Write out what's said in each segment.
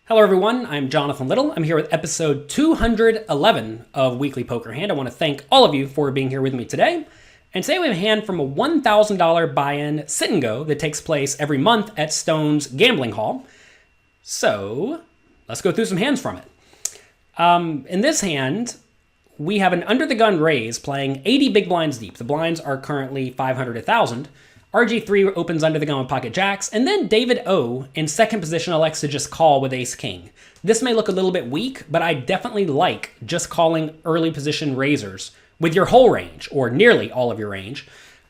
Hello everyone, I'm Jonathan Little. I'm here with episode 211 of Weekly Poker Hand. I want to thank all of you for being here with me today. And today we have a hand from a $1,000 buy-in sit and go that takes place every month at Stone's Gambling Hall. So let's go through some hands from it. In this hand, we have an under the gun raise playing 80 big blinds deep. The blinds are currently 500 to 1,000. RG3 opens under the gun with pocket jacks, and then David O in second position elects to just call with ace king. This may look a little bit weak, but I definitely like just calling early position raisers with your whole range, or nearly all of your range,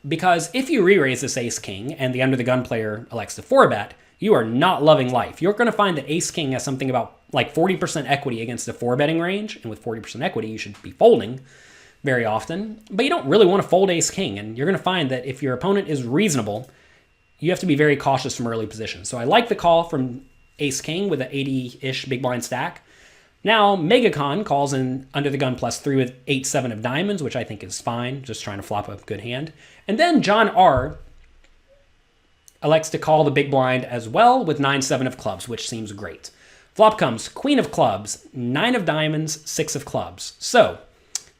because if you re-raise this ace king and the under the gun player elects to 4-bet, you are not loving life. You're going to find that ace king has something about like 40% equity against the 4-betting range, and with 40% equity, you should be folding very often, but you don't really want to fold ace king, and you're going to find that if your opponent is reasonable, you have to be very cautious from early positions. So I like the call from ace king with an 80-ish big blind stack. Now MegaCon calls in under the gun +3 with 8-7 of diamonds, which I think is fine, just trying to flop a good hand. And then John R elects to call the big blind as well with 9-7 of clubs, which seems great. Flop comes queen of clubs, 9 of diamonds, 6 of clubs. So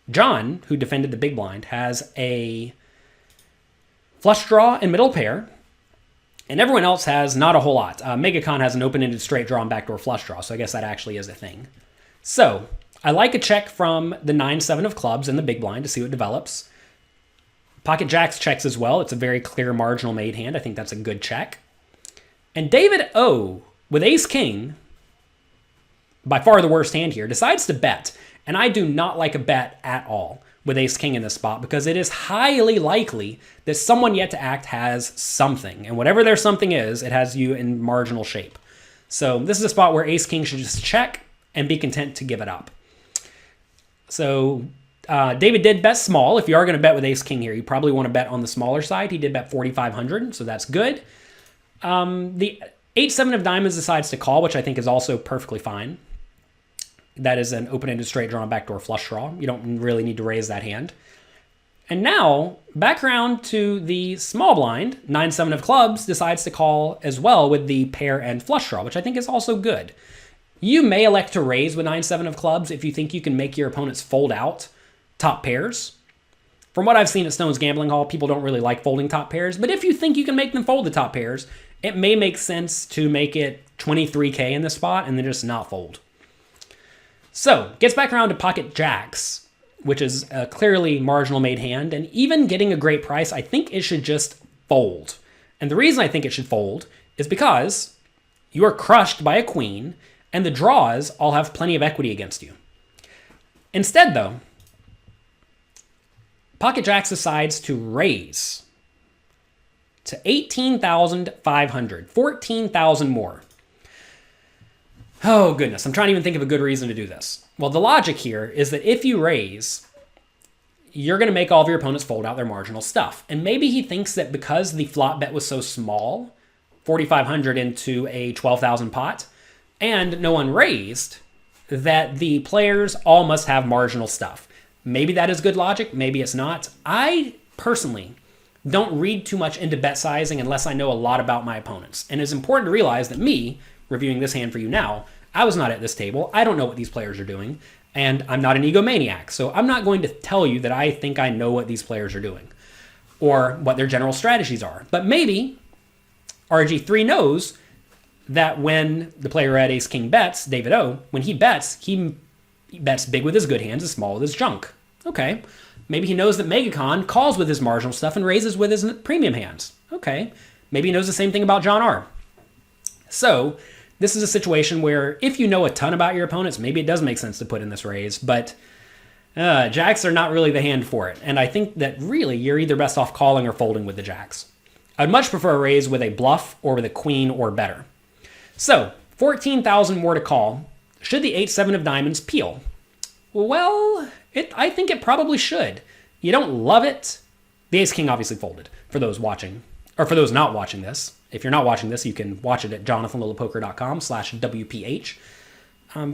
John, who defended the big blind, has a flush draw and middle pair, and everyone else has not a whole lot. MegaCon has an open-ended straight draw and backdoor flush draw, so I guess that actually is a thing. So I like a check from the 9-7 of clubs in the big blind to see what develops. Pocket jacks checks as well. It's a very clear marginal made hand. I think that's a good check. And David O, with ace king, by far the worst hand here, decides to bet. And I do not like a bet at all with ace king in this spot because it is highly likely that someone yet to act has something. And whatever their something is, it has you in marginal shape. So this is a spot where ace king should just check and be content to give it up. So David did bet small. If you are going to bet with ace king here, you probably want to bet on the smaller side. He did bet 4,500, so that's good. The 8-7 of diamonds decides to call, which I think is also perfectly fine. That is an open-ended straight draw and backdoor flush draw. You don't really need to raise that hand. And now, back around to the small blind, 9-7 of clubs decides to call as well with the pair and flush draw, which I think is also good. You may elect to raise with 9-7 of clubs if you think you can make your opponents fold out top pairs. From what I've seen at Stone's Gambling Hall, people don't really like folding top pairs, but if you think you can make them fold the top pairs, it may make sense to make it 23K in this spot and then just not fold. So, gets back around to pocket jacks, which is a clearly marginal made hand, and even getting a great price, I think it should just fold. And the reason I think it should fold is because you are crushed by a queen, and the draws all have plenty of equity against you. Instead, though, pocket jacks decides to raise to 18,500, 14,000 more. Oh, goodness. I'm trying to even think of a good reason to do this. Well, the logic here is that if you raise, you're going to make all of your opponents fold out their marginal stuff. And maybe he thinks that because the flop bet was so small, 4,500 into a 12,000 pot, and no one raised, that the players all must have marginal stuff. Maybe that is good logic. Maybe it's not. I personally don't read too much into bet sizing unless I know a lot about my opponents. And it's important to realize that me, reviewing this hand for you now, I was not at this table. I don't know what these players are doing, and I'm not an egomaniac, so I'm not going to tell you that I think I know what these players are doing or what their general strategies are. But maybe RG3 knows that when the player at ace king bets, David O, when he bets big with his good hands and small with his junk. Okay. Maybe he knows that MegaCon calls with his marginal stuff and raises with his premium hands. Okay. Maybe he knows the same thing about John R. So this is a situation where if you know a ton about your opponents, maybe it does make sense to put in this raise, but jacks are not really the hand for it. And I think that really you're either best off calling or folding with the jacks. I'd much prefer a raise with a bluff or with a queen or better. So 14,000 more to call. Should the 8-7 of diamonds peel? Well, I think it probably should. You don't love it. The ace king obviously folded for those watching, or for those not watching this. If you're not watching this, you can watch it at jonathanlittlepoker.com/WPH.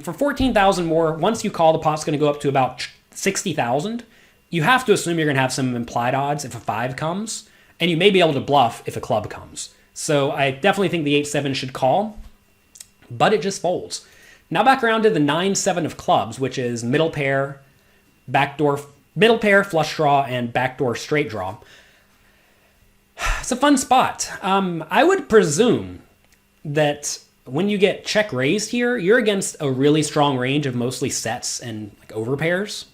For 14,000 more, once you call, the pot's going to go up to about 60,000. You have to assume you're going to have some implied odds if a 5 comes, and you may be able to bluff if a club comes. So I definitely think the 8-7 should call. but it just folds. Now back around to the 9-7 of clubs, which is middle pair, middle pair, flush draw, and backdoor straight draw. It's a fun spot. I would presume that when you get check raised here, you're against a really strong range of mostly sets and like overpairs.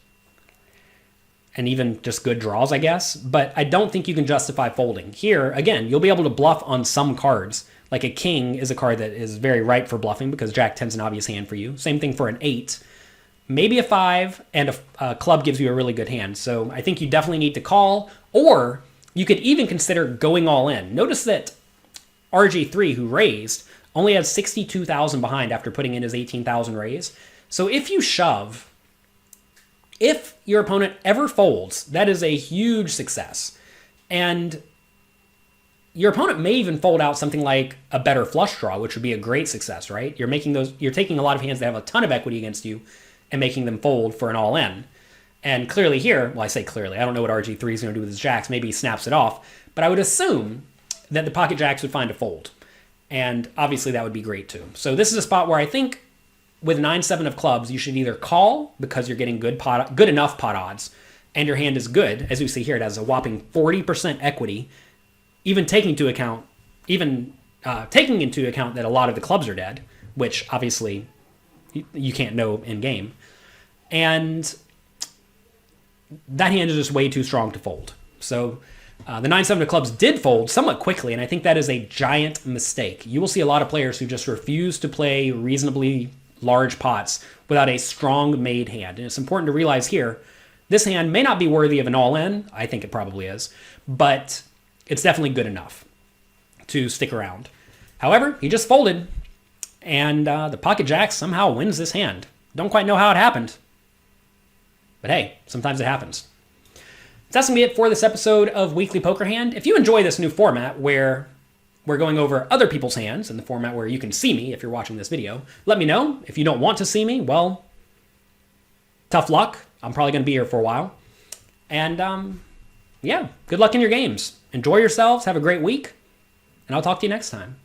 And even just good draws, I guess. But I don't think you can justify folding. Here, again, you'll be able to bluff on some cards. Like a king is a card that is very ripe for bluffing because Jack 10's an obvious hand for you. Same thing for an 8. Maybe a 5, and a club gives you a really good hand. So I think you definitely need to call, or you could even consider going all in. Notice that RG3, who raised, only had 62,000 behind after putting in his 18,000 raise. So if you shove, if your opponent ever folds, that is a huge success. And your opponent may even fold out something like a better flush draw, which would be a great success, right? You're taking a lot of hands that have a ton of equity against you and making them fold for an all-in. And clearly here, well, I say clearly, I don't know what RG3 is going to do with his jacks. Maybe he snaps it off. But I would assume that the pocket jacks would find a fold. And obviously that would be great too. So this is a spot where I think with 9-7 of clubs, you should either call because you're getting good enough pot odds, and your hand is good. As you see here, it has a whopping 40% equity, even taking into account that a lot of the clubs are dead, which obviously you can't know in game. And that hand is just way too strong to fold. So the 9-7 of clubs did fold somewhat quickly, and I think that is a giant mistake. You will see a lot of players who just refuse to play reasonably large pots without a strong made hand. And it's important to realize here, this hand may not be worthy of an all-in. I think it probably is, but it's definitely good enough to stick around. However, he just folded, and the pocket jack somehow wins this hand. Don't quite know how it happened, but hey, sometimes it happens. That's going to be it for this episode of Weekly Poker Hand. If you enjoy this new format where we're going over other people's hands in the format where you can see me if you're watching this video, let me know. If you don't want to see me, well, tough luck. I'm probably going to be here for a while. And yeah, good luck in your games. Enjoy yourselves. Have a great week. And I'll talk to you next time.